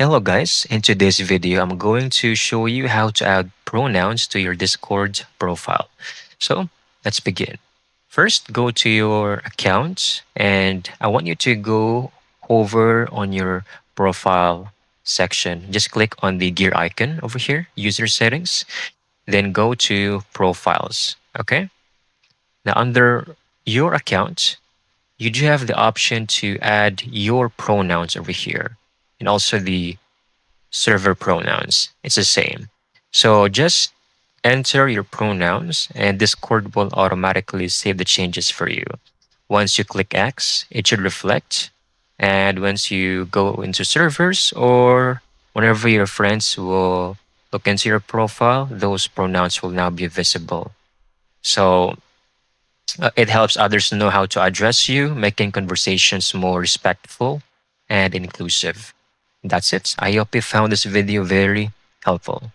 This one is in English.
Hello guys, in today's video I'm going to show you how to add pronouns to your Discord profile. So let's begin. First, go to your account and I want you to go over on your profile section. Just click on the gear icon over here, user settings, then go to profiles. Okay. Now under your account, you do have the option to add your pronouns over here and also the server pronouns. It's the same. So just enter your pronouns and Discord will automatically save the changes for you. Once you click X, it should reflect. And once you go into servers or whenever your friends will look into your profile, those pronouns will now be visible. So it helps others know how to address you, making conversations more respectful and inclusive. That's it. I hope you found this video very helpful.